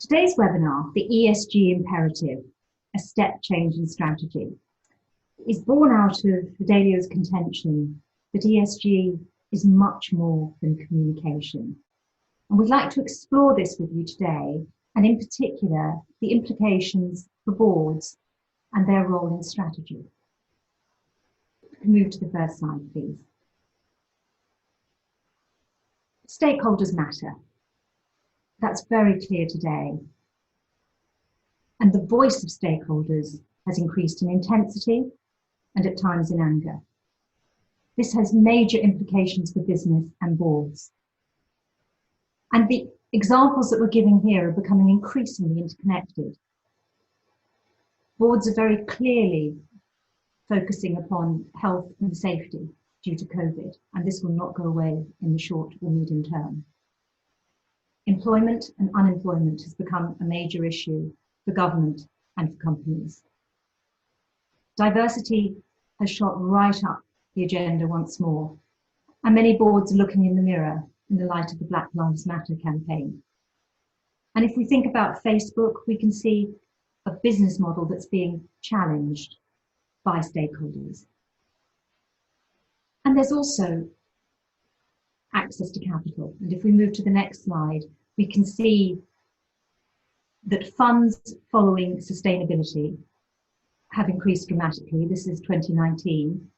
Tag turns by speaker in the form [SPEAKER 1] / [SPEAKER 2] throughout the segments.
[SPEAKER 1] Today's webinar, the ESG Imperative, a step change in strategy, is born out of Fidelio's contention that ESG is much more than communication. And we'd like to explore this with you today, and in particular, the implications for boards and their role in strategy. We can move to the first slide, please. Stakeholders matter. That's very clear today. And the voice of stakeholders has increased in intensity and at times in anger. This has major implications for business and boards. And the examples that we're giving here are becoming increasingly interconnected. Boards are very clearly focusing upon health and safety due to COVID, and this will not go away in the short or medium term. Employment and unemployment has become a major issue for government and for companies. Diversity has shot right up the agenda once more, and many boards are looking in the mirror in the light of the Black Lives Matter campaign. And if we think about Facebook, we can see a business model that's being challenged by stakeholders. And there's also access to capital. And if we move to the next slide, we can see that funds following sustainability have increased dramatically. This is 2019.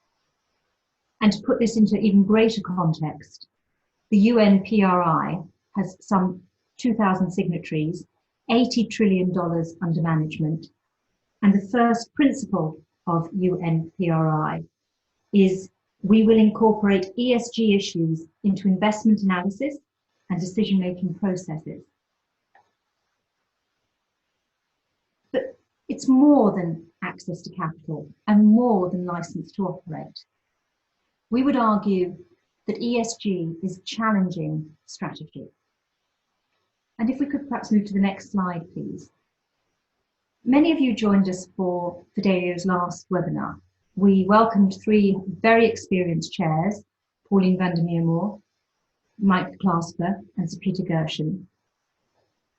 [SPEAKER 1] And to put this into even greater context, the UN PRI has some 2,000 signatories, $80 trillion under management. And the first principle of UN PRI is we will incorporate ESG issues into investment analysis and decision-making processes. But it's more than access to capital and more than license to operate. We would argue that ESG is challenging strategy. And if we could perhaps move to the next slide, please. Many of you joined us for Fidelio's last webinar. We welcomed three very experienced chairs, Pauline van der Meermoor, Mike Clasper, and Sir Peter Gershon.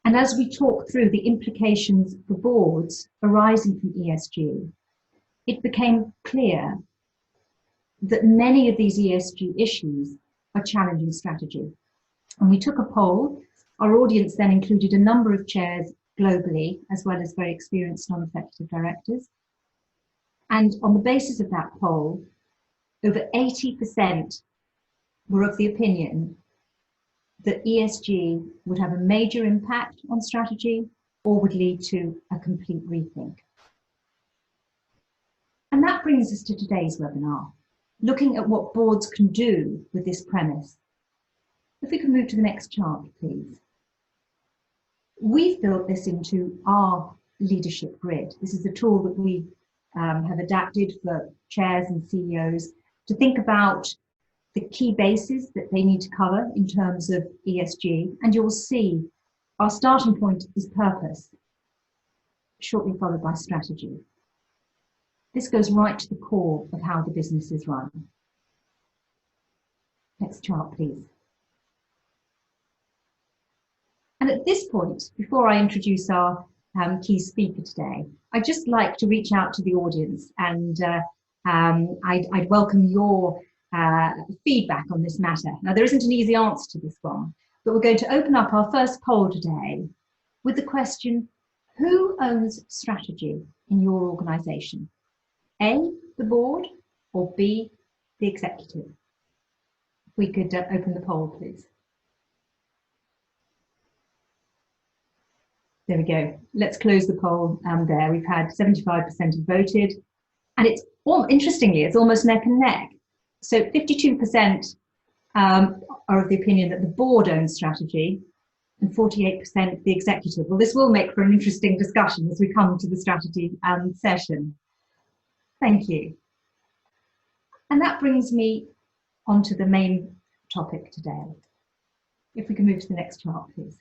[SPEAKER 1] And as we talked through the implications for boards arising from ESG, it became clear that many of these ESG issues are challenging strategy. And we took a poll. Our audience then included a number of chairs globally, as well as very experienced non-executive directors. And on the basis of that poll, over 80% were of the opinion that ESG would have a major impact on strategy or would lead to a complete rethink. And that brings us to today's webinar, looking at what boards can do with this premise. If we can move to the next chart, please. We've built this into our leadership grid. This is a tool that we have adapted for chairs and CEOs to think about the key bases that they need to cover in terms of ESG. And you'll see our starting point is purpose, shortly followed by strategy. This goes right to the core of how the business is run. Next chart, please. And at this point, before I introduce our key speaker today, I'd just like to reach out to the audience, and I'd welcome your feedback on this matter. Now, there isn't an easy answer to this one, but we're going to open up our first poll today with the question, who owns strategy in your organisation? A, the board, or B, the executive? If we could open the poll, please. There we go. Let's close the poll there. We've had 75% have voted, and it's interestingly, it's almost neck and neck. So 52% are of the opinion that the board owns strategy and 48% the executive. Well, this will make for an interesting discussion as we come to the strategy session. Thank you. And that brings me onto the main topic today. If we can move to the next chart, please.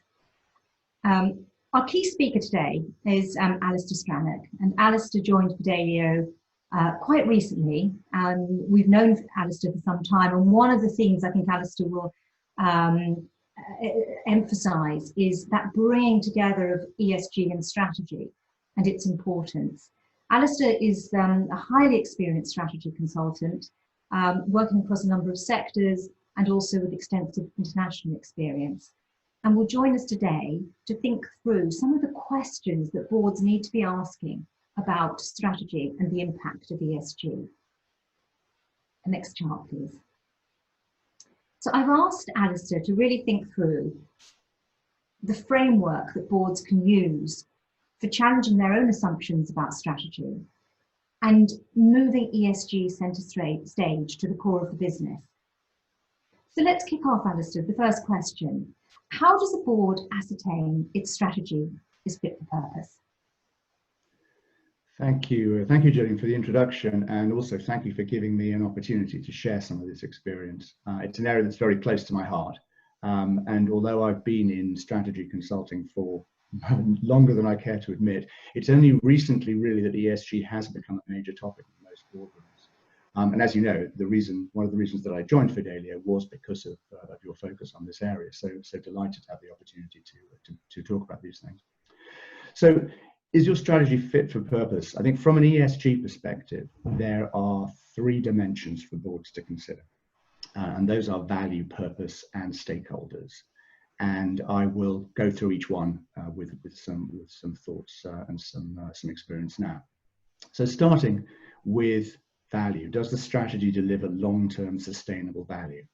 [SPEAKER 1] Our key speaker today is Alistair Stranack, and Alistair joined Fidelio quite recently. We've known Alistair for some time, and one of the things I think Alistair will emphasize is that bringing together of ESG and strategy and its importance. Alistair is a highly experienced strategy consultant, working across a number of sectors and also with extensive international experience, and will join us today to think through some of the questions that boards need to be asking about strategy and the impact of ESG. The next chart, please. So I've asked Alistair to really think through the framework that boards can use for challenging their own assumptions about strategy and moving ESG centre stage to the core of the business. So let's kick off, Alistair, the first question. How does a board ascertain its strategy is fit for purpose?
[SPEAKER 2] Thank you, Gillian, for the introduction, and also thank you for giving me an opportunity to share some of this experience. It's an area that's very close to my heart, and although I've been in strategy consulting for longer than I care to admit, it's only recently really that ESG has become a major topic in most boardrooms. And as you know, one of the reasons that I joined Fidelio was because of your focus on this area. So delighted to have the opportunity to talk about these things. So, is your strategy fit for purpose? I think from an ESG perspective, there are three dimensions for boards to consider. And those are value, purpose, and stakeholders. And I will go through each one with some thoughts and some experience now. So starting with value, does the strategy deliver long-term sustainable value?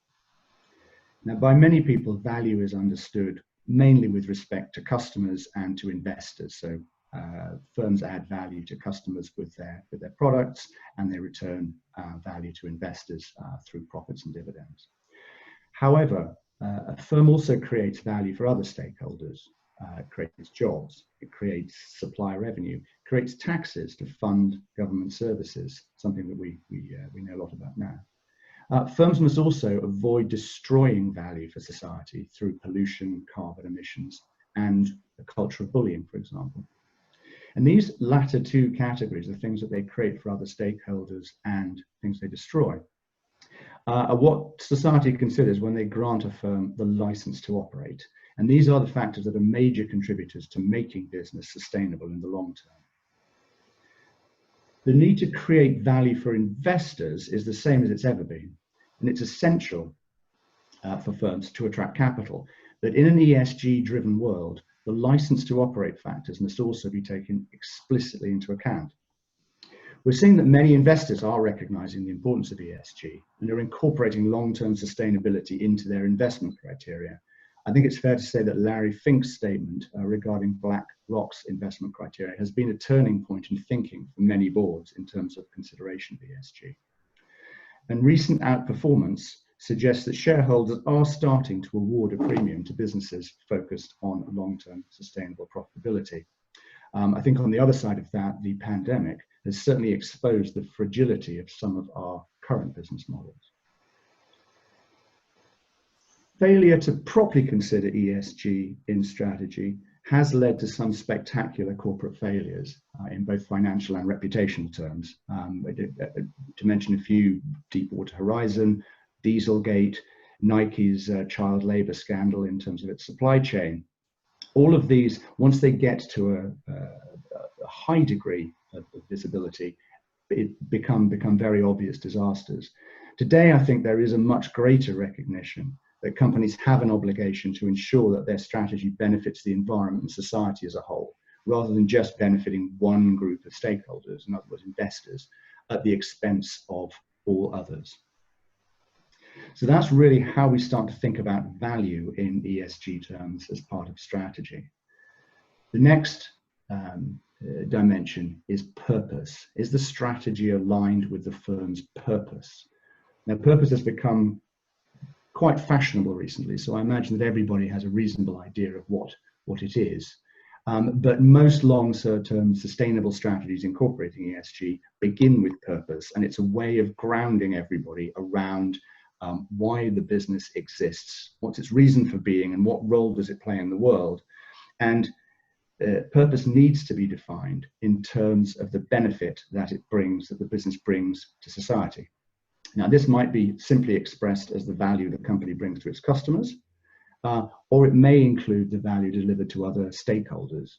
[SPEAKER 2] Now, by many people, value is understood mainly with respect to customers and to investors. So firms add value to customers with their products, and they return value to investors through profits and dividends. However, a firm also creates value for other stakeholders. It creates jobs, it creates supply revenue, creates taxes to fund government services, something that we know a lot about now. Firms must also avoid destroying value for society through pollution, carbon emissions, and a culture of bullying, for example. And these latter two categories, the things that they create for other stakeholders and things they destroy, are what society considers when they grant a firm the license to operate. And these are the factors that are major contributors to making business sustainable in the long term. The need to create value for investors is the same as it's ever been. And it's essential for firms to attract capital. But in an ESG-driven world, the license to operate factors must also be taken explicitly into account. We're seeing that many investors are recognizing the importance of ESG and are incorporating long-term sustainability into their investment criteria. I think it's fair to say that Larry Fink's statement regarding BlackRock's investment criteria has been a turning point in thinking for many boards in terms of consideration of ESG. And recent outperformance suggests that shareholders are starting to award a premium to businesses focused on long-term sustainable profitability. I think on the other side of that, the pandemic has certainly exposed the fragility of some of our current business models. Failure to properly consider ESG in strategy has led to some spectacular corporate failures in both financial and reputational terms. To mention a few, Deepwater Horizon, Dieselgate, Nike's child labor scandal in terms of its supply chain. All of these, once they get to a high degree of visibility, it become very obvious disasters. Today, I think there is a much greater recognition that companies have an obligation to ensure that their strategy benefits the environment and society as a whole, rather than just benefiting one group of stakeholders, in other words, investors, at the expense of all others. So that's really how we start to think about value in ESG terms as part of strategy. The next dimension is purpose. Is the strategy aligned with the firm's purpose? Now, purpose has become quite fashionable recently, so I imagine that everybody has a reasonable idea of what it is. But most long-term sustainable strategies incorporating ESG begin with purpose, and it's a way of grounding everybody around why the business exists, what's its reason for being, and what role does it play in the world. And purpose needs to be defined in terms of the benefit that it brings, that the business brings to society. Now, this might be simply expressed as the value the company brings to its customers, or it may include the value delivered to other stakeholders,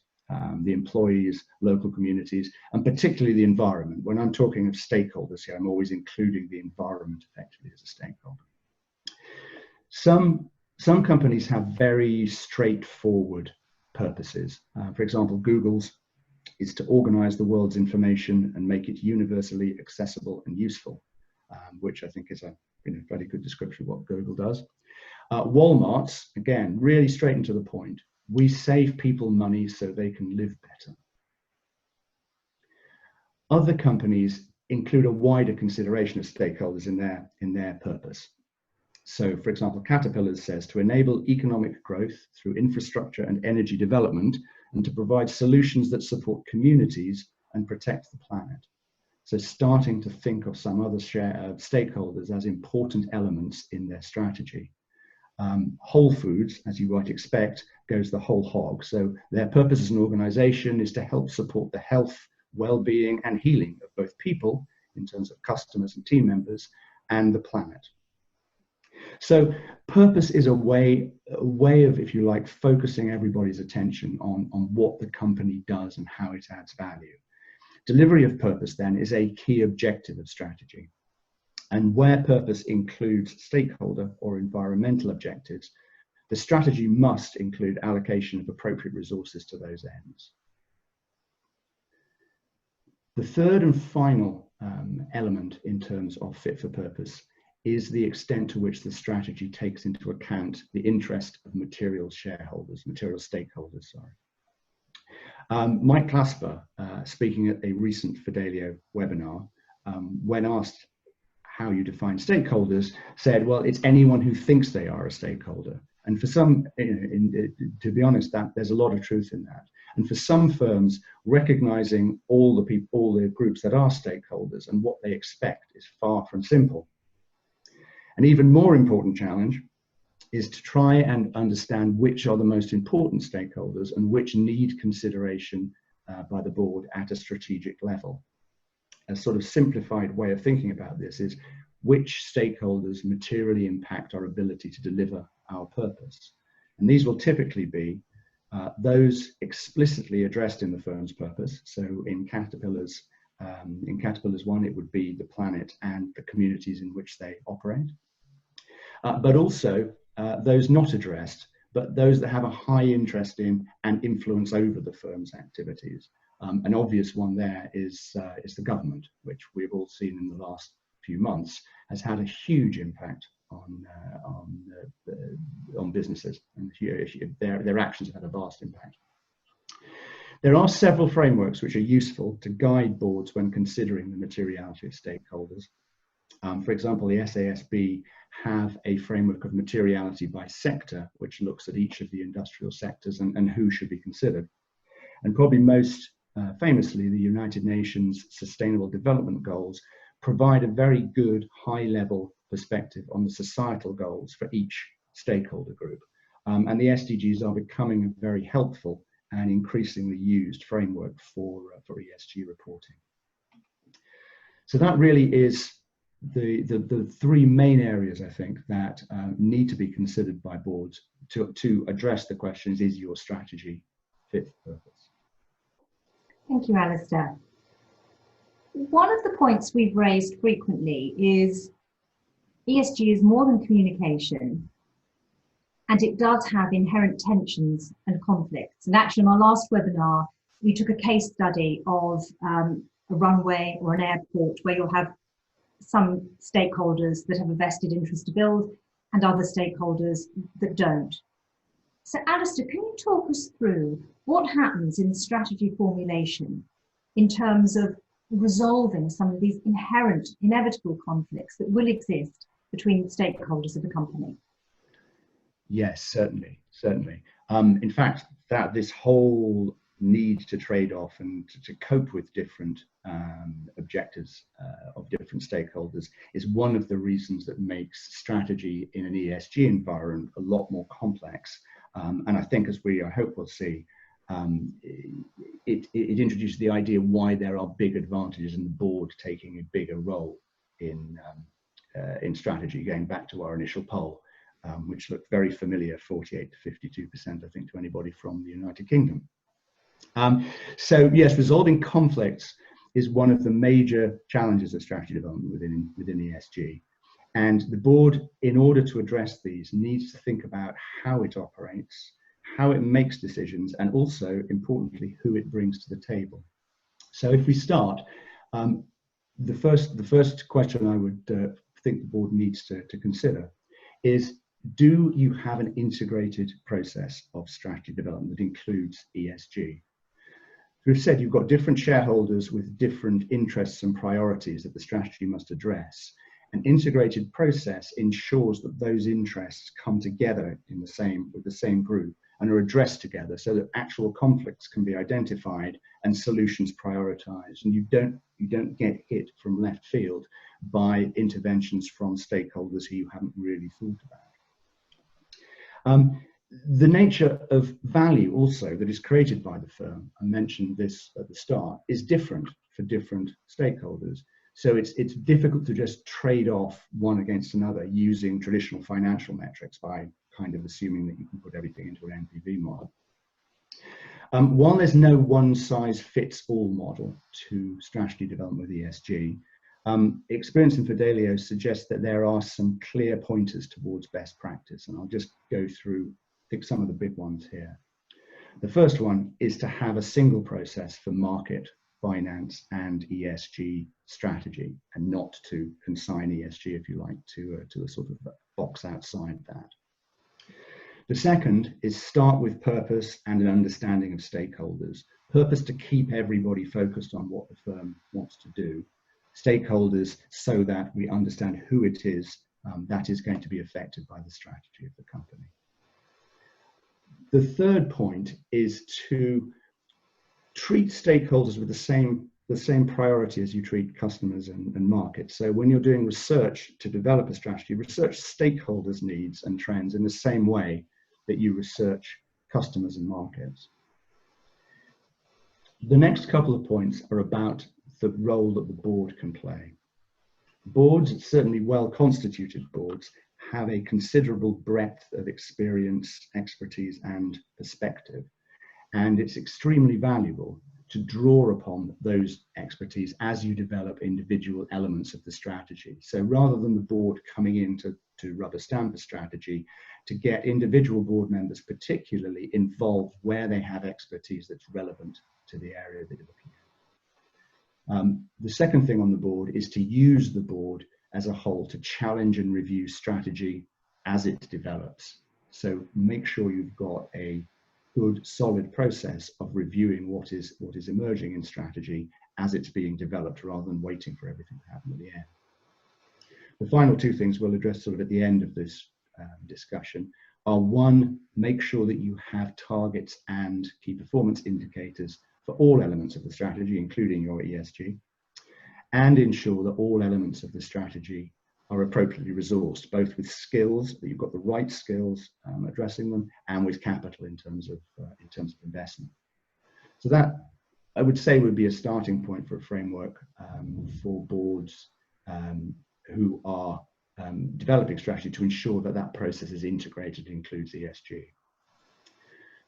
[SPEAKER 2] the employees, local communities, and particularly the environment. When I'm talking of stakeholders here, I'm always including the environment effectively as a stakeholder. Some companies have very straightforward purposes. For example, Google's is to organize the world's information and make it universally accessible and useful, which I think is a very good description of what Google does. Walmart's, again, really straight and to the point. We save people money so they can live better. Other companies include a wider consideration of stakeholders in their purpose. So, for example, Caterpillar says to enable economic growth through infrastructure and energy development and to provide solutions that support communities and protect the planet. So starting to think of some other stakeholders as important elements in their strategy. Whole Foods, as you might expect, goes the whole hog. So their purpose as an organization is to help support the health, well-being and healing of both people in terms of customers and team members and the planet. So purpose is a way of, if you like, focusing everybody's attention on what the company does and how it adds value. Delivery of purpose then is a key objective of strategy. And where purpose includes stakeholder or environmental objectives, the strategy must include allocation of appropriate resources to those ends. The third and final element in terms of fit for purpose is the extent to which the strategy takes into account the interest of material stakeholders. Mike Clasper, speaking at a recent Fidelio webinar, when asked how you define stakeholders, said, well, it's anyone who thinks they are a stakeholder. And for some, to be honest, there's a lot of truth in that. And for some firms, recognizing all the groups that are stakeholders and what they expect is far from simple. An even more important challenge is to try and understand which are the most important stakeholders and which need consideration by the board at a strategic level. A sort of simplified way of thinking about this is which stakeholders materially impact our ability to deliver our purpose. And these will typically be those explicitly addressed in the firm's purpose. So in Caterpillar's one, it would be the planet and the communities in which they operate. But also those not addressed, but those that have a high interest in and influence over the firm's activities. An obvious one there is the government, which we've all seen in the last few months has had a huge impact on businesses, and their actions have had a vast impact. There are several frameworks which are useful to guide boards when considering the materiality of stakeholders. For example, the SASB have a framework of materiality by sector, which looks at each of the industrial sectors and who should be considered. And probably most famously, the United Nations Sustainable Development Goals provide a very good high-level perspective on the societal goals for each stakeholder group. And the SDGs are becoming a very helpful and increasingly used framework for ESG reporting. So that really is the three main areas, I think, that need to be considered by boards to address the questions: is your strategy fit for purpose?
[SPEAKER 1] Thank you, Alistair. One of the points we've raised frequently is ESG is more than communication, and it does have inherent tensions and conflicts. And actually, in our last webinar, we took a case study of a runway or an airport where you'll have some stakeholders that have a vested interest to build and other stakeholders that don't. So Alistair, can you talk us through what happens in strategy formulation in terms of resolving some of these inherent, inevitable conflicts that will exist between the stakeholders of a company?
[SPEAKER 2] Yes, certainly. In fact, that this whole need to trade off and to cope with different objectives of different stakeholders is one of the reasons that makes strategy in an ESG environment a lot more complex. And I think, as I hope we'll see, it introduces the idea why there are big advantages in the board taking a bigger role in strategy, going back to our initial poll. which looked very familiar, 48 to 52%, I think, to anybody from the United Kingdom. So yes, resolving conflicts is one of the major challenges of strategy development within ESG. And the board, in order to address these, needs to think about how it operates, how it makes decisions, and also, importantly, who it brings to the table. So if we start, the first question I would think the board needs to consider is, do you have an integrated process of strategy development that includes ESG? We've said you've got different shareholders with different interests and priorities that the strategy must address. An integrated process ensures that those interests come together with the same group and are addressed together, so that actual conflicts can be identified and solutions prioritized, and you don't get hit from left field by interventions from stakeholders who you haven't really thought about. The nature of value also that is created by the firm, I mentioned this at the start, is different for different stakeholders. So it's difficult to just trade off one against another using traditional financial metrics by kind of assuming that you can put everything into an NPV model. While there's no one-size-fits-all model to strategy development with ESG, experience in Fidelio suggests that there are some clear pointers towards best practice, and I'll just go through, pick some of the big ones here. The first one is to have a single process for market, finance, and ESG strategy, and not to consign ESG, if you like, to a sort of box outside that. The second is start with purpose and an understanding of stakeholders. Purpose to keep everybody focused on what the firm wants to do. Stakeholders so that we understand who it is that is going to be affected by the strategy of the company. The third point is to treat stakeholders with the same priority as you treat customers and markets. So when you're doing research to develop a strategy, research stakeholders' needs and trends in the same way that you research customers and markets. The next couple of points are about the role that the board can play. Boards, certainly well-constituted boards, have a considerable breadth of experience, expertise, and perspective. And it's extremely valuable to draw upon those expertise as you develop individual elements of the strategy. So rather than the board coming in to rubber stamp a strategy, to get individual board members particularly involved where they have expertise that's relevant to the area that you're looking at. The second thing on the board is to use the board as a whole to challenge and review strategy as it develops. So make sure you've got a good, solid process of reviewing what is emerging in strategy as it's being developed, rather than waiting for everything to happen at the end. The final two things we'll address sort of at the end of this discussion are: one, make sure that you have targets and key performance indicators for all elements of the strategy, including your ESG, and ensure that all elements of the strategy are appropriately resourced, both with skills, that you've got the right skills addressing them, and with capital in terms of investment. So that, I would say, would be a starting point for a framework for boards who are developing strategy, to ensure that that process is integrated and includes ESG.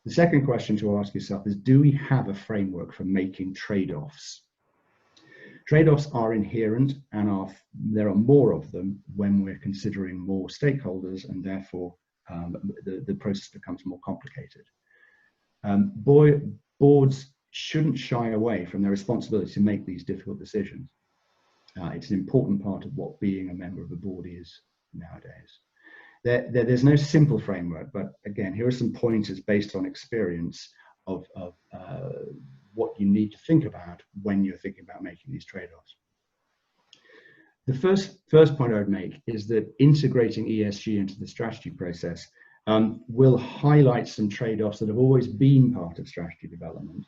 [SPEAKER 2] The second question to ask yourself is, do we have a framework for making trade-offs? Trade-offs are inherent, and there are more of them when we're considering more stakeholders, and therefore the process becomes more complicated. Boards shouldn't shy away from their responsibility to make these difficult decisions. It's an important part of what being a member of a board is nowadays. There's no simple framework, but again, here are some pointers based on experience of what you need to think about when you're thinking about making these trade-offs. The first point I would make is that integrating ESG into the strategy process will highlight some trade-offs that have always been part of strategy development,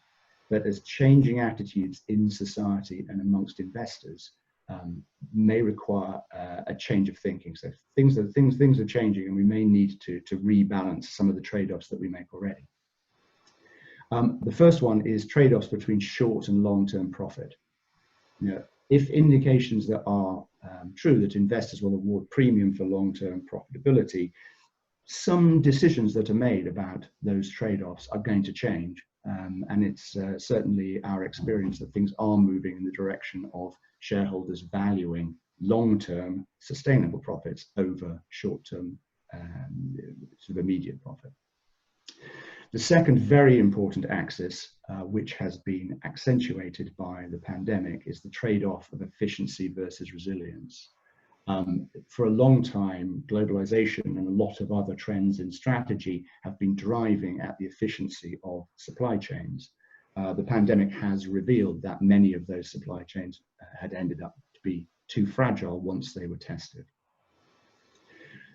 [SPEAKER 2] but as changing attitudes in society and amongst investors may require a change of thinking. So things are changing, and we may need to rebalance some of the trade-offs that we make already. The first one is trade-offs between short and long-term profit. If indications that are true that investors will award premium for long-term profitability, some decisions that are made about those trade-offs are going to change. And it's certainly our experience that things are moving in the direction of shareholders valuing long-term sustainable profits over short-term sort of immediate profit. The second very important axis, which has been accentuated by the pandemic, is the trade-off of efficiency versus resilience. For a long time, globalization and a lot of other trends in strategy have been driving at the efficiency of supply chains. The pandemic has revealed that many of those supply chains had ended up to be too fragile once they were tested.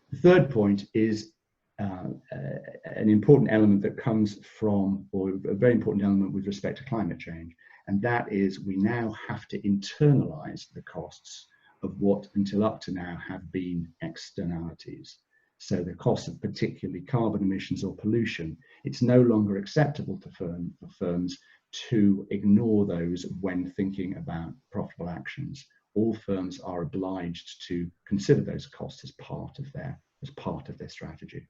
[SPEAKER 2] The third point is an important element that comes from, or a very important element with respect to climate change, and that is we now have to internalize the costs of what until up to now have been externalities. So the cost of particularly carbon emissions or pollution, it's no longer acceptable to for firms to ignore those when thinking about profitable actions. All firms are obliged to consider those costs as part of their strategy.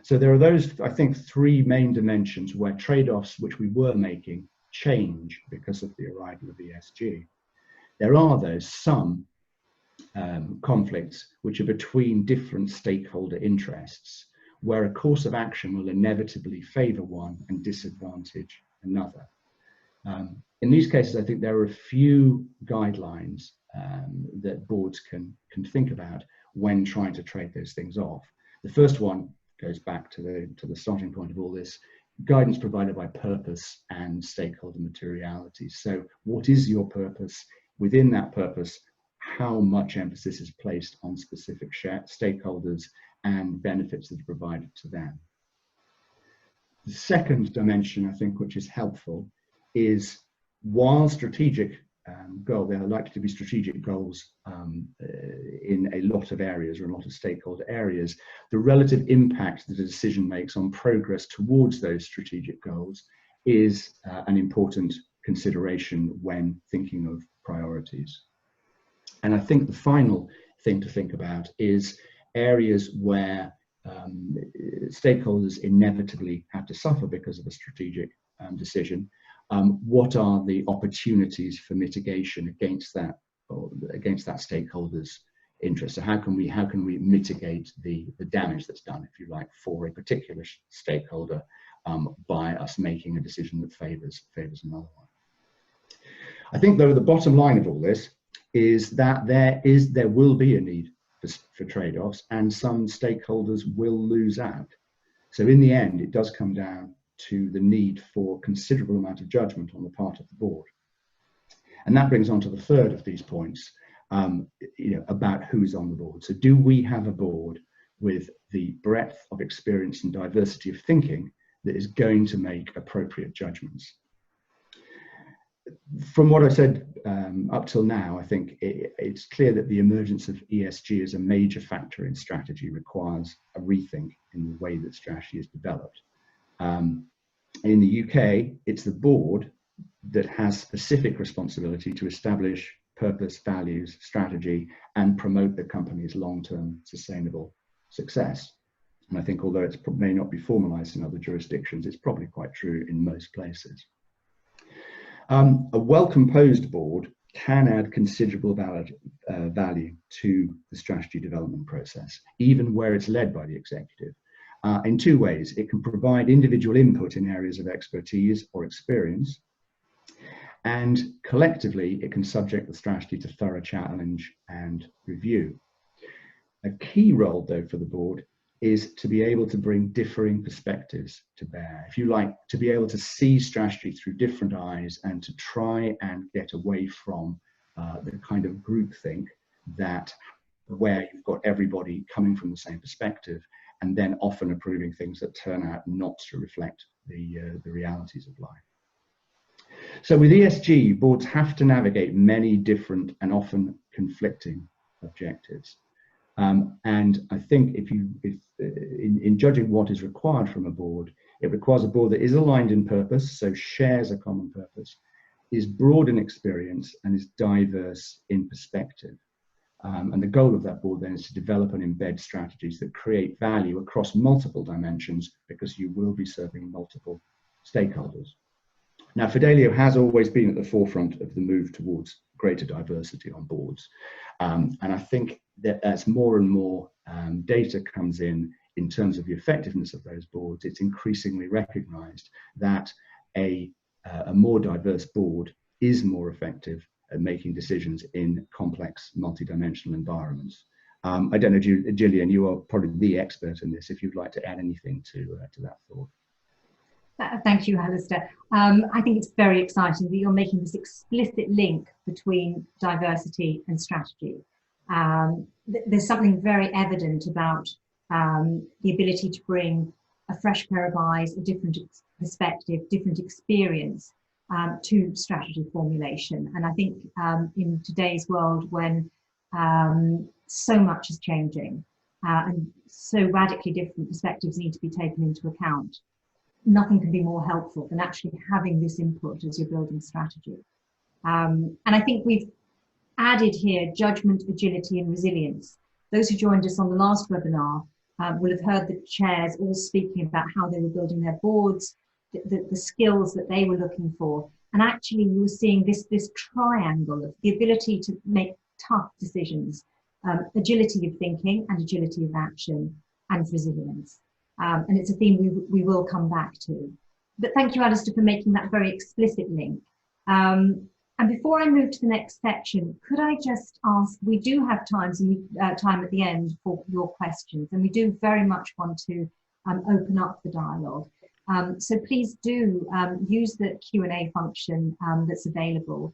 [SPEAKER 2] So there are those, I think, three main dimensions where trade-offs which we were making change because of the arrival of ESG. There are those some conflicts which are between different stakeholder interests, where a course of action will inevitably favour one and disadvantage another. In these cases, I think there are a few guidelines that boards can think about when trying to trade those things off. The first one goes back to the starting point of all this, guidance provided by purpose and stakeholder materiality. So what is your purpose? Within that purpose, how much emphasis is placed on specific stakeholders and benefits that are provided to them. The second dimension, I think, which is helpful, is while strategic goal, there are likely to be strategic goals in a lot of areas or a lot of stakeholder areas, the relative impact that a decision makes on progress towards those strategic goals is an important consideration when thinking of priorities. And I think the final thing to think about is areas where stakeholders inevitably have to suffer because of a strategic decision. What are the opportunities for mitigation against that stakeholder's interest? So how can we mitigate the damage that's done, if you like, for a particular stakeholder by us making a decision that favours another one? I think, though, the bottom line of all this is that there will be a need for trade-offs, and some stakeholders will lose out. So in the end, it does come down to the need for considerable amount of judgment on the part of the board. And that brings on to the third of these points, about who's on the board. So do we have a board with the breadth of experience and diversity of thinking that is going to make appropriate judgments? From what I said up till now, I think it's clear that the emergence of ESG as a major factor in strategy requires a rethink in the way that strategy is developed. In the UK, it's the board that has specific responsibility to establish purpose, values, strategy, and promote the company's long-term sustainable success. And I think although it may not be formalized in other jurisdictions, it's probably quite true in most places. A well-composed board can add considerable value to the strategy development process, even where it's led by the executive. In two ways. It can provide individual input in areas of expertise or experience, and collectively it can subject the strategy to thorough challenge and review. A key role, though, for the board is to be able to bring differing perspectives to bear. If you like, to be able to see strategy through different eyes and to try and get away from the kind of groupthink that where you've got everybody coming from the same perspective and then often approving things that turn out not to reflect the realities of life. So with ESG, boards have to navigate many different and often conflicting objectives. And I think in judging what is required from a board, it requires a board that is aligned in purpose, so shares a common purpose, is broad in experience, and is diverse in perspective. And the goal of that board then is to develop and embed strategies that create value across multiple dimensions, because you will be serving multiple stakeholders. Now, Fidelio has always been at the forefront of the move towards greater diversity on boards. And I think that as more and more data comes in terms of the effectiveness of those boards, it's increasingly recognized that a more diverse board is more effective at making decisions in complex, multidimensional environments. I don't know, Gillian, you are probably the expert in this, if you'd like to add anything to that thought.
[SPEAKER 1] Thank you, Alistair. I think it's very exciting that you're making this explicit link between diversity and strategy. There's something very evident about the ability to bring a fresh pair of eyes, a different perspective, different experience to strategy formulation. And I think in today's world, when so much is changing and so radically different perspectives need to be taken into account, nothing can be more helpful than actually having this input as you're building strategy. And I think we've added here judgment, agility, and resilience. Those who joined us on the last webinar will have heard the chairs all speaking about how they were building their boards, the skills that they were looking for. And actually you were seeing this triangle of the ability to make tough decisions, agility of thinking and agility of action, and resilience. And it's a theme we will come back to. But thank you, Alistair, for making that very explicit link. And before I move to the next section, could I just ask, we do have time at the end for your questions, and we do very much want to open up the dialogue. So please do use the Q&A function that's available.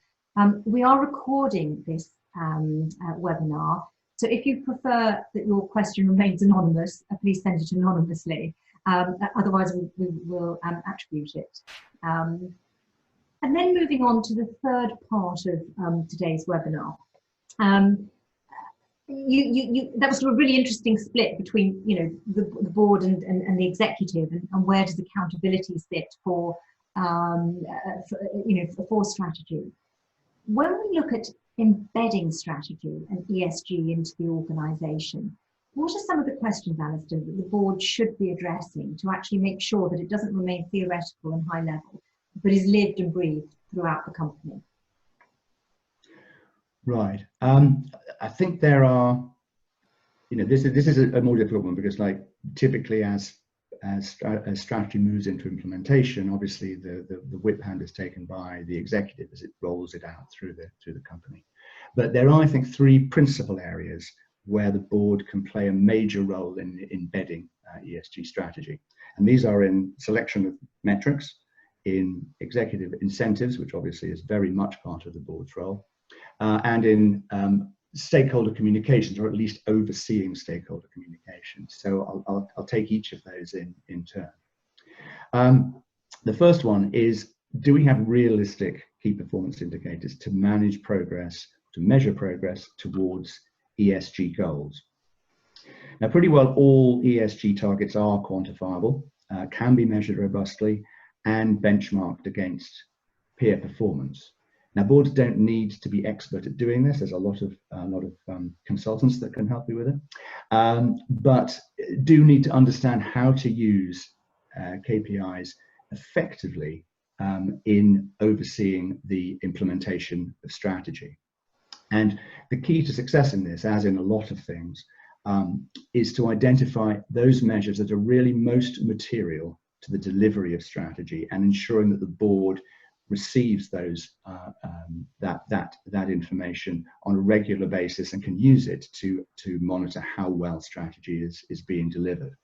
[SPEAKER 1] We are recording this webinar, so if you prefer that your question remains anonymous, please send it anonymously. Otherwise, we will attribute it. And then moving on to the third part of today's webinar. That was a really interesting split between the board and the executive, and where does accountability sit for strategy. When we look at embedding strategy and ESG into the organisation, what are some of the questions, Alistair, that the board should be addressing to actually make sure that it doesn't remain theoretical and high level, but is lived and breathed throughout the company?
[SPEAKER 2] Right. I think there are, this is a more difficult one, because typically as strategy moves into implementation, obviously the whip hand is taken by the executive as it rolls it out through the company. But there are, I think, three principal areas where the board can play a major role in embedding ESG strategy. And these are in selection of metrics, in executive incentives, which obviously is very much part of the board's role, and in stakeholder communications, or at least overseeing stakeholder communications. So I'll take each of those in turn. The first one is, do we have realistic key performance indicators to manage progress, to measure progress towards ESG goals? Now, pretty well all ESG targets are quantifiable, can be measured robustly, and benchmarked against peer performance. Now, boards don't need to be expert at doing this. There's a lot of consultants that can help you with it, but do need to understand how to use KPIs effectively in overseeing the implementation of strategy. And the key to success in this, as in a lot of things, is to identify those measures that are really most material to the delivery of strategy, and ensuring that the board receives those that information on a regular basis and can use it to monitor how well strategy is being delivered.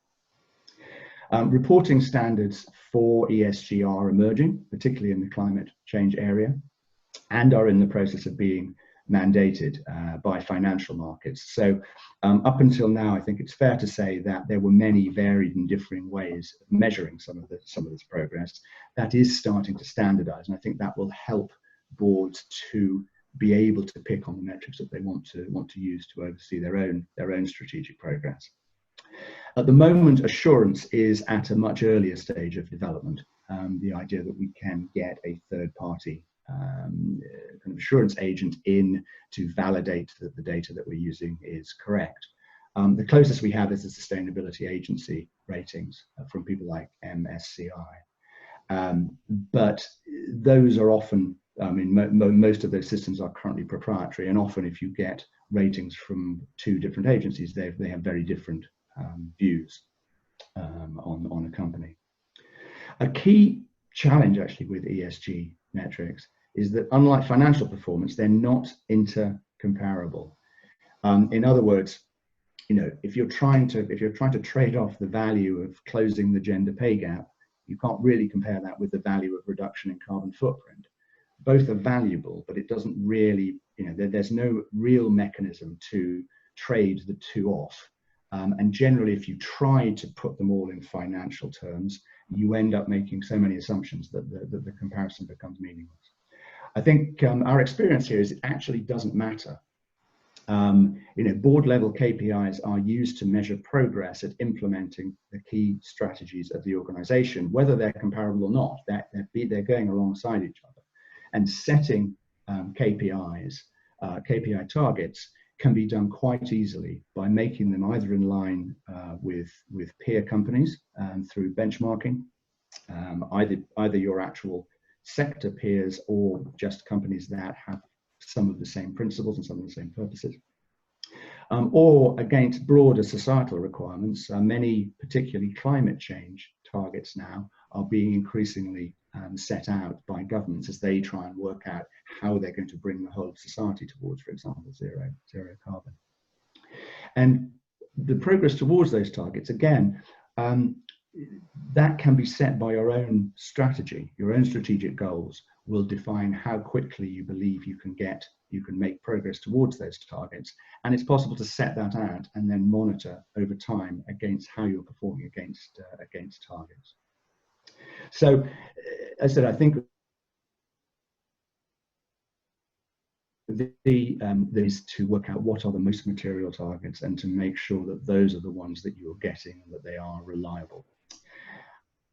[SPEAKER 2] Reporting standards for ESG are emerging, particularly in the climate change area, and are in the process of being mandated by financial markets. So up until now, I think it's fair to say that there were many varied and differing ways of measuring some of this progress. That is starting to standardize, and I think that will help boards to be able to pick on the metrics that they want to use to oversee their own strategic progress. At the moment, assurance is at a much earlier stage of development. The idea that we can get a third party kind an assurance agent in to validate that the data that we're using is correct. The closest we have is the sustainability agency ratings from people like MSCI. But those are often, I mean, most of those systems are currently proprietary, and often if you get ratings from two different agencies, they have very different views on a company. A key challenge actually with ESG metrics is that unlike financial performance, they're not intercomparable. In other words, you know, if you're trying to trade off the value of closing the gender pay gap, you can't really compare that with the value of reduction in carbon footprint. Both are valuable, but it doesn't really, you know, there's no real mechanism to trade the two off. And generally, if you try to put them all in financial terms, you end up making so many assumptions that the comparison becomes meaningless. I think our experience here is it actually doesn't matter. You know, board level KPIs are used to measure progress at implementing the key strategies of the organization, whether they're comparable or not. They're going alongside each other, and setting KPI targets can be done quite easily by making them either in line with peer companies through benchmarking, either your actual sector peers or just companies that have some of the same principles and some of the same purposes, or against broader societal requirements. Many, particularly climate change targets now, are being increasingly set out by governments as they try and work out how they're going to bring the whole of society towards, for example, zero carbon. And the progress towards those targets, again, that can be set by your own strategy. Your own strategic goals will define how quickly you believe you can make progress towards those targets. And it's possible to set that out and then monitor over time against how you're performing against targets. So, as I said, I think is to work out what are the most material targets and to make sure that those are the ones that you're getting and that they are reliable.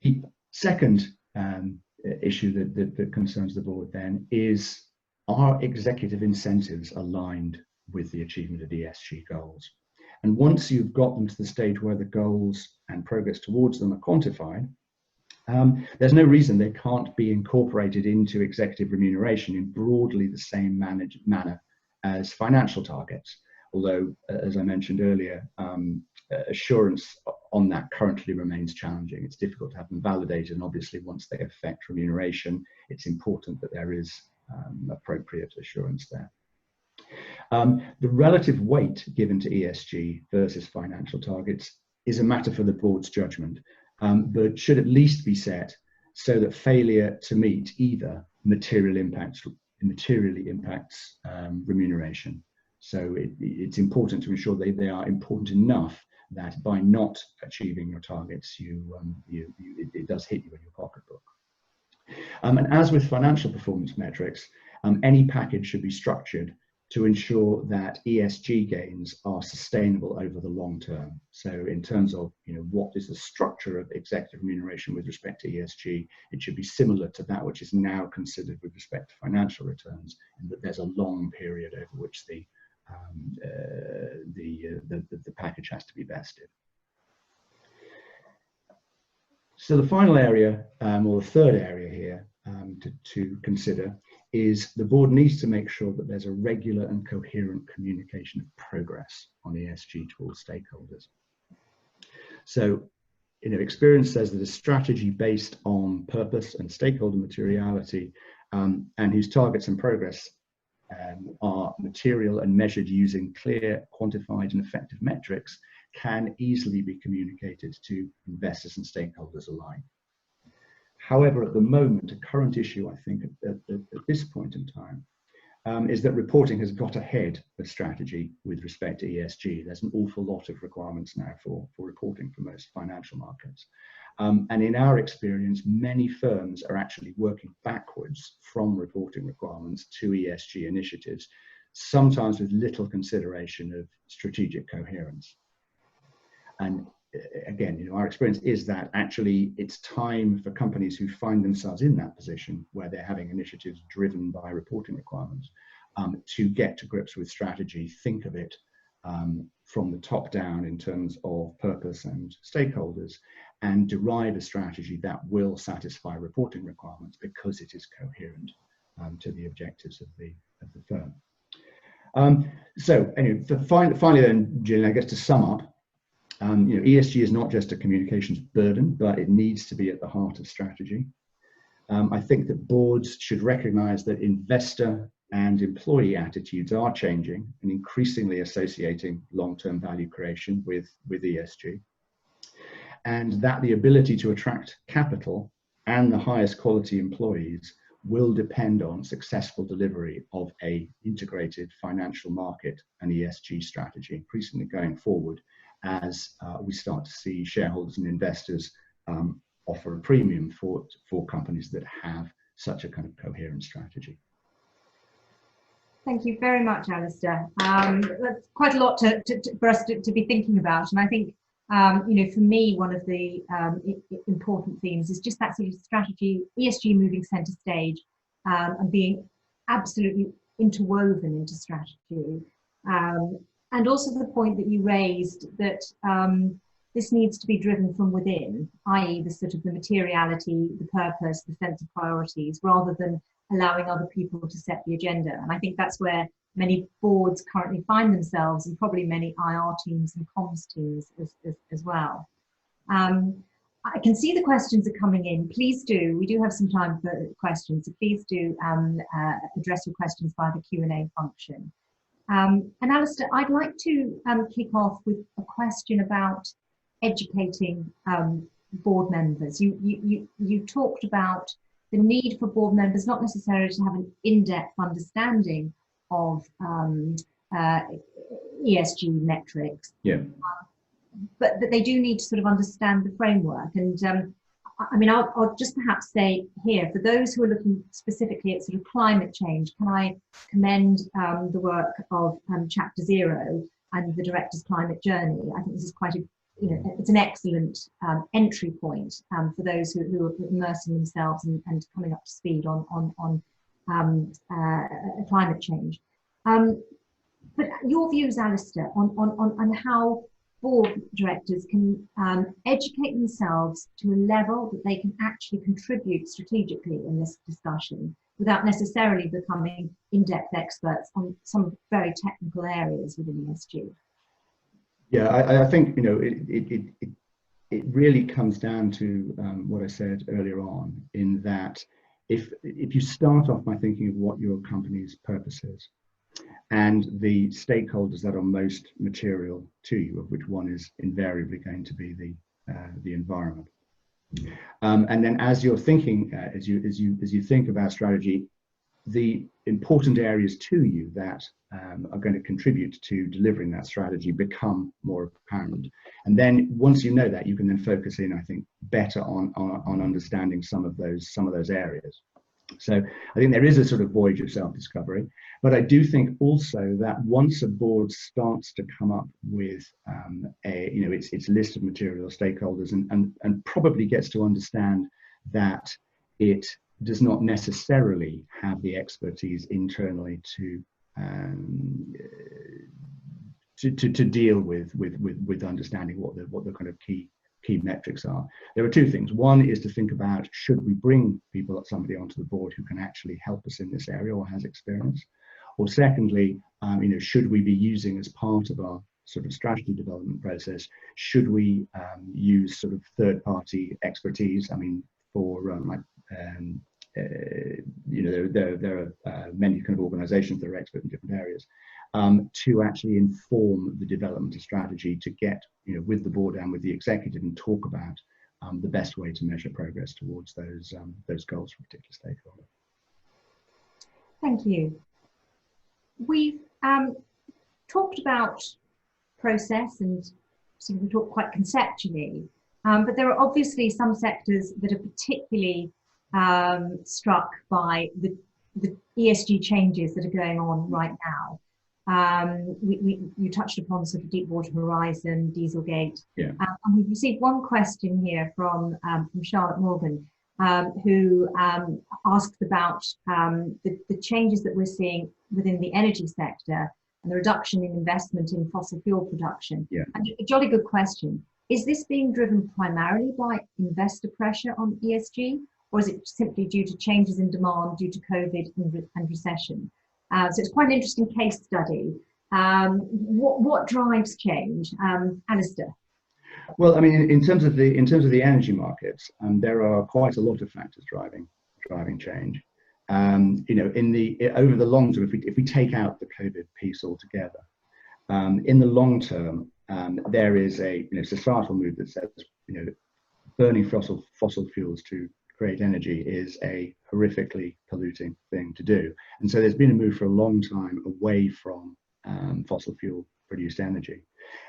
[SPEAKER 2] The second issue that concerns the board then is, are executive incentives aligned with the achievement of ESG goals? And once you've got them to the stage where the goals and progress towards them are quantified, there's no reason they can't be incorporated into executive remuneration in broadly the same manner as financial targets. Although, as I mentioned earlier, assurance on that currently remains challenging. It's difficult to have them validated, and obviously once they affect remuneration, it's important that there is appropriate assurance there. The relative weight given to ESG versus financial targets is a matter for the board's judgment, but should at least be set so that failure to meet either materially impacts remuneration. So it's important to ensure they are important enough that by not achieving your targets, it does hit you in your pocketbook. And as with financial performance metrics, any package should be structured to ensure that ESG gains are sustainable over the long term. So in terms of, you know, what is the structure of executive remuneration with respect to ESG, it should be similar to that which is now considered with respect to financial returns, and that there's a long period over which the package has to be vested. So the final area, or the third area here to consider, is the board needs to make sure that there's a regular and coherent communication of progress on ESG to all stakeholders. So, you know, experience says that a strategy based on purpose and stakeholder materiality, and whose targets and progress are material and measured using clear, quantified and effective metrics, can easily be communicated to investors and stakeholders alike. However, at the moment, a current issue, I think, at this point in time, is that reporting has got ahead of strategy with respect to ESG. There's an awful lot of requirements now for reporting for most financial markets. And in our experience, many firms are actually working backwards from reporting requirements to ESG initiatives, sometimes with little consideration of strategic coherence. And again, you know, our experience is that actually it's time for companies who find themselves in that position where they're having initiatives driven by reporting requirements to get to grips with strategy, think of it from the top down in terms of purpose and stakeholders, and derive a strategy that will satisfy reporting requirements because it is coherent to the objectives of the firm. So anyway, finally then, Gillian, I guess to sum up, you know, ESG is not just a communications burden, but it needs to be at the heart of strategy. I think that boards should recognize that investor and employee attitudes are changing and increasingly associating long-term value creation with ESG. And that the ability to attract capital and the highest quality employees will depend on successful delivery of a integrated financial market and ESG strategy, increasingly going forward as we start to see shareholders and investors offer a premium for companies that have such a kind of coherent strategy.
[SPEAKER 1] Thank you very much, Alistair. That's quite a lot for us to be thinking about, and I think you know, for me, one of the important themes is just that sort of strategy, ESG moving centre stage, and being absolutely interwoven into strategy. And also the point that you raised that this needs to be driven from within, i.e. the sort of the materiality, the purpose, the sense of priorities, rather than allowing other people to set the agenda. And I think that's where many boards currently find themselves, and probably many IR teams and comms teams as well. I can see the questions are coming in. Please do, we do have some time for questions, so please do address your questions via the Q&A function. And Alistair, I'd like to kick off with a question about educating board members. You talked about the need for board members not necessarily to have an in-depth understanding of ESG metrics, but that they do need to sort of understand the framework. And I mean, I'll just perhaps say here, for those who are looking specifically at sort of climate change, can I commend the work of Chapter Zero and the Director's Climate Journey. I think this is quite a, you know, it's an excellent entry point for those who are immersing themselves and coming up to speed on climate change. But your views, Alistair, on how board directors can educate themselves to a level that they can actually contribute strategically in this discussion without necessarily becoming in-depth experts on some very technical areas within ESG.
[SPEAKER 2] Yeah, I think, you know, it really comes down to what I said earlier on, in that if you start off by thinking of what your company's purpose is and the stakeholders that are most material to you, of which one is invariably going to be the environment, and then as you're thinking, as you think about strategy, the important areas to you that are going to contribute to delivering that strategy become more apparent. And then once you know that, you can then focus in, I think, better on understanding some of those areas. So I think there is a sort of voyage of self-discovery, but I do think also that once a board starts to come up with its list of material stakeholders and probably gets to understand that it does not necessarily have the expertise internally to deal with understanding what the kind of key metrics are. There are two things. One is to think about, should we bring somebody onto the board who can actually help us in this area or has experience? Or secondly, should we be using, as part of our sort of strategy development process, should we use sort of third-party expertise? I mean, for there are many kind of organizations that are expert in different areas, to actually inform the development of strategy, to get, with the board and with the executive, and talk about the best way to measure progress towards those goals for a particular stakeholder.
[SPEAKER 1] Thank you. We've talked about process and sort of we talked quite conceptually, but there are obviously some sectors that are particularly struck by the ESG changes that are going on right now. You touched upon sort of Deepwater Horizon, Dieselgate.
[SPEAKER 2] Yeah.
[SPEAKER 1] And we've received one question here from Charlotte Morgan, who asks about the changes that we're seeing within the energy sector and the reduction in investment in fossil fuel production.
[SPEAKER 2] Yeah.
[SPEAKER 1] And a jolly good question. Is this being driven primarily by investor pressure on ESG, or is it simply due to changes in demand due to COVID and recession? So it's quite an interesting case study. What drives change, Alistair?
[SPEAKER 2] Well, I mean, in terms of the energy markets, there are quite a lot of factors driving change. You know, over the long term, if we take out the COVID piece altogether, in the long term, there is a societal move that says burning fossil fuels to create energy is a horrifically polluting thing to do, and so there's been a move for a long time away from fossil fuel produced energy.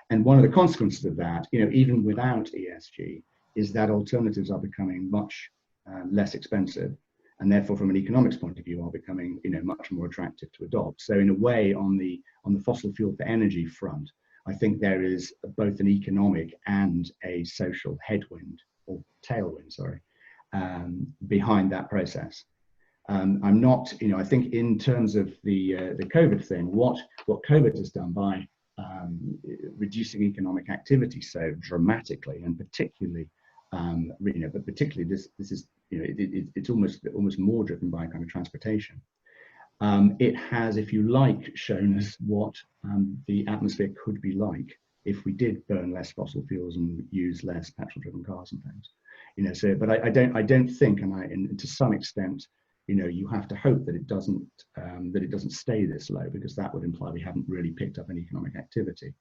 [SPEAKER 2] And one of the consequences of that, even without ESG, is that alternatives are becoming much less expensive, and therefore, from an economics point of view, are becoming much more attractive to adopt. So, in a way, on the fossil fuel for energy front, I think there is both an economic and a social headwind or tailwind, behind that process. I'm not, I think in terms of the COVID thing, what COVID has done by reducing economic activity so dramatically, and particularly, but particularly this is, it's almost more driven by kind of transportation. It has, if you like, shown us what the atmosphere could be like if we did burn less fossil fuels and use less petrol-driven cars and things. So, but I don't think, and to some extent, you have to hope that it doesn't stay this low, because that would imply we haven't really picked up any economic activity.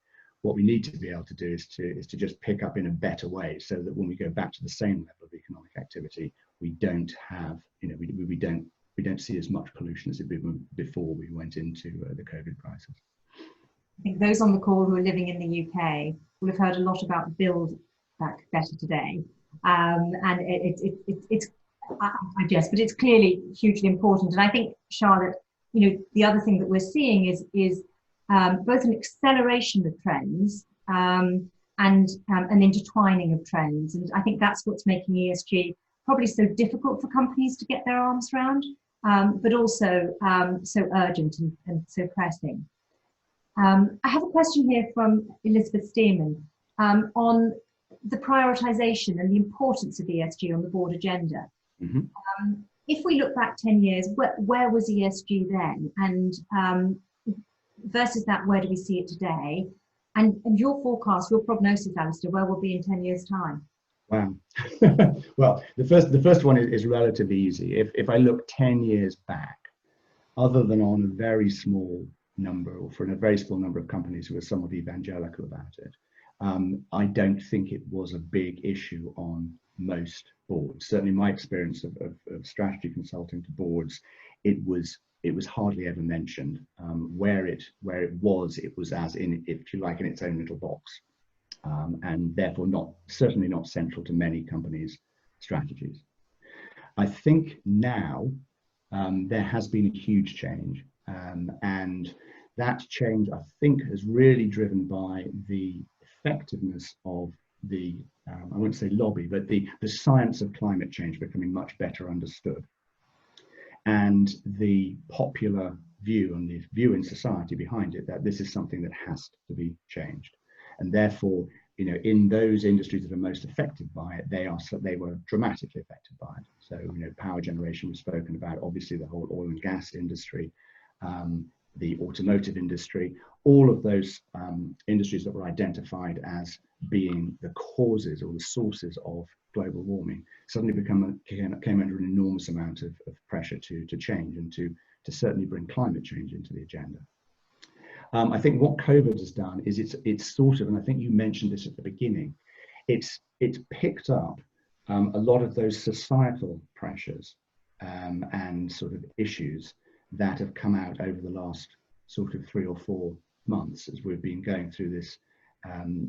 [SPEAKER 2] What we need to be able to do is to just pick up in a better way, so that when we go back to the same level of economic activity, we don't have, we don't see as much pollution as it did before we went into the COVID crisis.
[SPEAKER 1] I think those on the call who are living in the UK will have heard a lot about Build Back Better today, and it's I guess, but it's clearly hugely important. And I think, Charlotte, the other thing that we're seeing is both an acceleration of trends and an intertwining of trends. And I think that's what's making ESG probably so difficult for companies to get their arms around, but also so urgent and so pressing. I have a question here from Elizabeth Stearman on the prioritization and the importance of ESG on the board agenda.
[SPEAKER 2] Mm-hmm.
[SPEAKER 1] If we look back 10 years, where was ESG then? And versus that, where do we see it today? And your forecast, your prognosis, Alistair, where we'll be in 10 years' time?
[SPEAKER 2] Wow. Well, the first one is relatively easy. If I look 10 years back, other than on a very small number, or for a very small number of companies who are somewhat evangelical about it, I don't think it was a big issue on most boards. Certainly my experience of strategy consulting to boards, it was hardly ever mentioned. Where it was as in, if you like, in its own little box, and therefore certainly not central to many companies' strategies. I think now there has been a huge change, and that change, I think, is really driven by the effectiveness of the I won't say lobby, but the science of climate change becoming much better understood, and the popular view and the view in society behind it that this is something that has to be changed. And therefore, in those industries that are most affected by it, they were dramatically affected by it. So, power generation was spoken about, obviously the whole oil and gas industry, the automotive industry, all of those industries that were identified as being the causes or the sources of global warming suddenly came under an enormous amount of pressure to change and to certainly bring climate change into the agenda. I think what COVID has done is it's sort of, and I think you mentioned this at the beginning, it's picked up a lot of those societal pressures and sort of issues that have come out over the last sort of 3 or 4 months as we've been going through this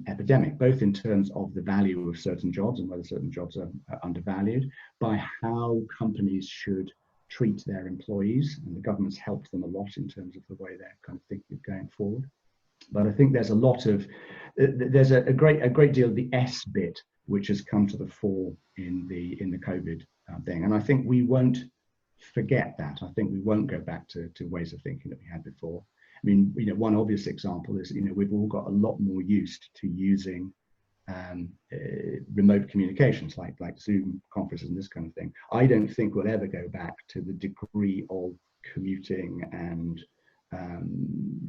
[SPEAKER 2] epidemic, both in terms of the value of certain jobs and whether certain jobs are undervalued, by how companies should treat their employees, and the government's helped them a lot in terms of the way they're kind of thinking of going forward. But I think there's a lot of, there's a great deal of the S bit which has come to the fore in the COVID thing, and I think we won't forget that. I think we won't go back to ways of thinking that we had before. I mean, you know, one obvious example is, you know, we've all got a lot more used to using remote communications like Zoom conferences and this kind of thing. I don't think we'll ever go back to the degree of commuting and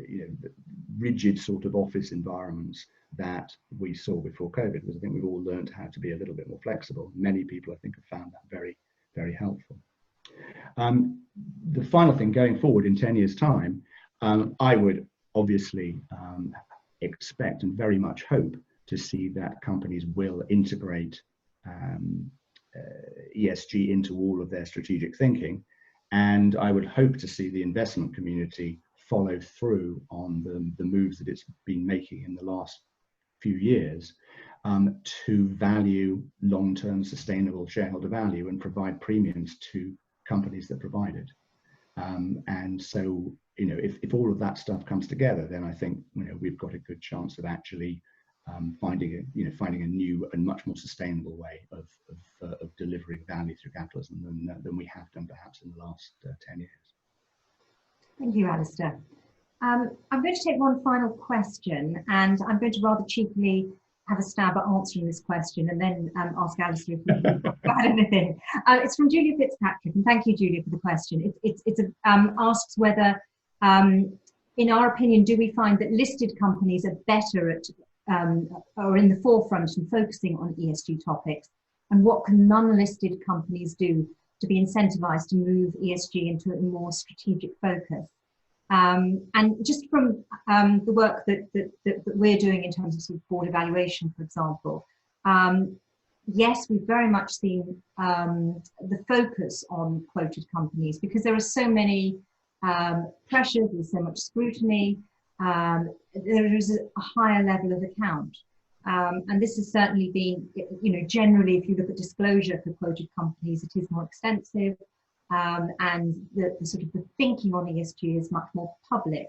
[SPEAKER 2] you know, rigid sort of office environments that we saw before COVID, because I think we've all learned how to be a little bit more flexible. Many people, I think, have found that very, very helpful. The final thing, going forward in 10 years' time, I would obviously expect and very much hope to see that companies will integrate ESG into all of their strategic thinking. And I would hope to see the investment community follow through on the moves that it's been making in the last few years to value long-term sustainable shareholder value and provide premiums to companies that provide it. And so, you know, if all of that stuff comes together, then I think, you know, we've got a good chance of actually finding a new and much more sustainable way of delivering value through capitalism than we have done perhaps in the last 10 years.
[SPEAKER 1] Thank you, Alistair. I'm going to take one final question, and I'm going to rather cheekily have a stab at answering this question and then ask Alistair if he can add anything. It's from Julia Fitzpatrick, and thank you, Julia, for the question. It asks whether, in our opinion, do we find that listed companies are better at or in the forefront and focusing on ESG topics, and what can non-listed companies do to be incentivized to move ESG into a more strategic focus? And just from the work that we're doing in terms of sort of board evaluation, for example, yes, we've very much seen the focus on quoted companies because there are so many pressures, there's so much scrutiny, there is a higher level of account. And this has certainly been, you know, generally, if you look at disclosure for quoted companies, it is more extensive. And the sort of the thinking on ESG is much more public.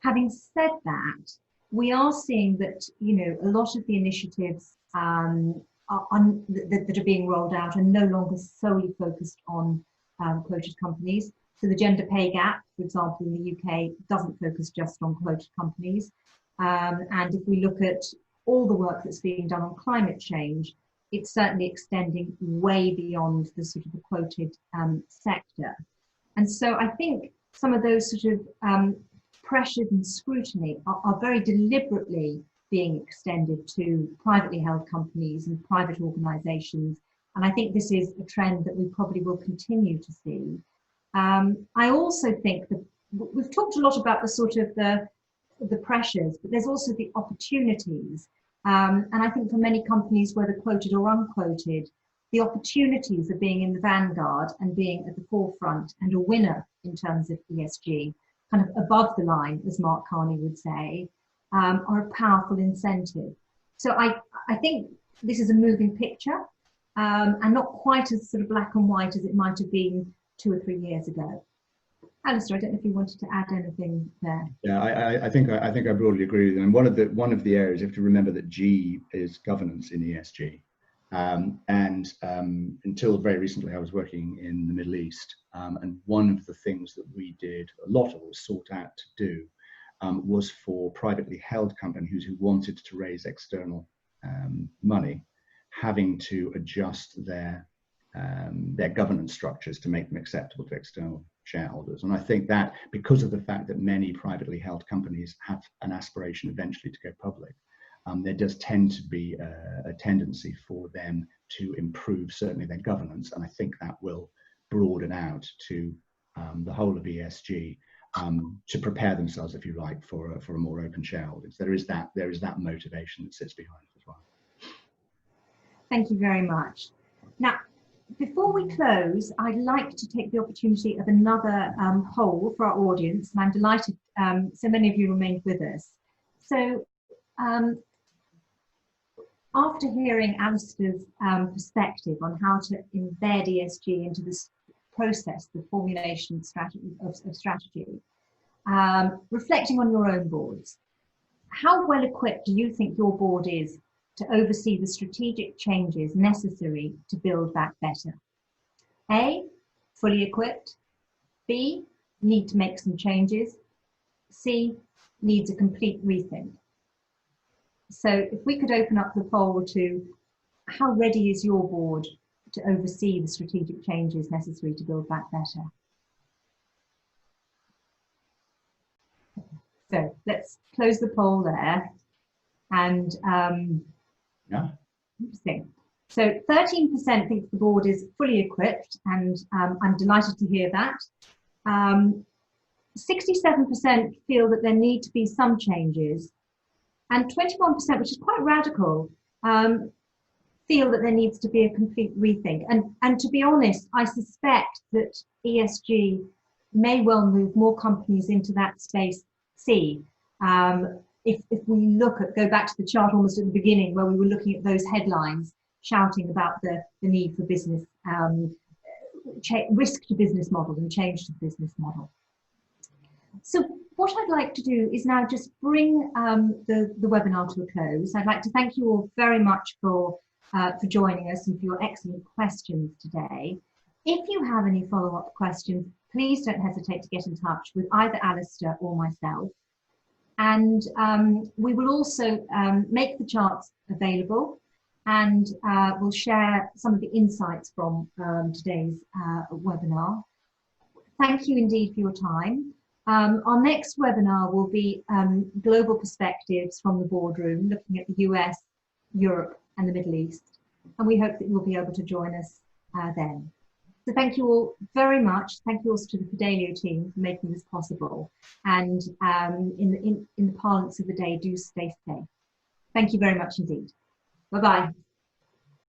[SPEAKER 1] Having said that, we are seeing that, you know, a lot of the initiatives that are being rolled out are no longer solely focused on quoted companies. So the gender pay gap, for example, in the UK doesn't focus just on quoted companies. And if we look at all the work that's being done on climate change, it's certainly extending way beyond the sort of the quoted sector. And so I think some of those sort of pressures and scrutiny are very deliberately being extended to privately held companies and private organisations. And I think this is a trend that we probably will continue to see. I also think that we've talked a lot about the sort of the pressures, but there's also the opportunities. And I think for many companies, whether quoted or unquoted, the opportunities of being in the vanguard and being at the forefront and a winner in terms of ESG, kind of above the line, as Mark Carney would say, are a powerful incentive. So I think this is a moving picture and not quite as sort of black and white as it might have been 2 or 3 years ago. Alistair, I don't know if you wanted to add anything there.
[SPEAKER 2] Yeah, I think I broadly agree with you. And one of the areas you have to remember that G is governance in ESG. Until very recently, I was working in the Middle East, and one of the things that we did, a lot of us sought out to do, was for privately held companies who wanted to raise external money, having to adjust their governance structures to make them acceptable to external shareholders. And I think that because of the fact that many privately held companies have an aspiration eventually to go public, there does tend to be a tendency for them to improve certainly their governance. And I think that will broaden out to the whole of ESG to prepare themselves, if you like, for a more open shareholding. So there is that motivation that sits behind it as well.
[SPEAKER 1] Thank you very much. Now, before we close, I'd like to take the opportunity of another poll for our audience, and I'm delighted so many of you remained with us. So after hearing Alistair's perspective on how to embed ESG into the process, the formulation of strategy, reflecting on your own boards, how well equipped do you think your board is to oversee the strategic changes necessary to build back better? A, fully equipped. B, need to make some changes. C, needs a complete rethink. So if we could open up the poll to how ready is your board to oversee the strategic changes necessary to build back better? So let's close the poll there. And
[SPEAKER 2] yeah,
[SPEAKER 1] interesting. So 13% think the board is fully equipped, and I'm delighted to hear that. 67% feel that there need to be some changes, and 21%, which is quite radical, feel that there needs to be a complete rethink. And to be honest, I suspect that ESG may well move more companies into that space C. If we go back to the chart almost at the beginning where we were looking at those headlines shouting about the need for business, risk to business model and change to the business model. So what I'd like to do is now just bring the webinar to a close. I'd like to thank you all very much for joining us and for your excellent questions today. If you have any follow-up questions, please don't hesitate to get in touch with either Alistair or myself. And we will also make the charts available, and we'll share some of the insights from today's webinar. Thank you indeed for your time. Our next webinar will be Global Perspectives from the Boardroom, looking at the US, Europe and the Middle East. And we hope that you'll be able to join us then. So thank you all very much. Thank you also to the Fidelio team for making this possible. And in the parlance of the day, do stay safe. Thank you very much indeed. Bye-bye.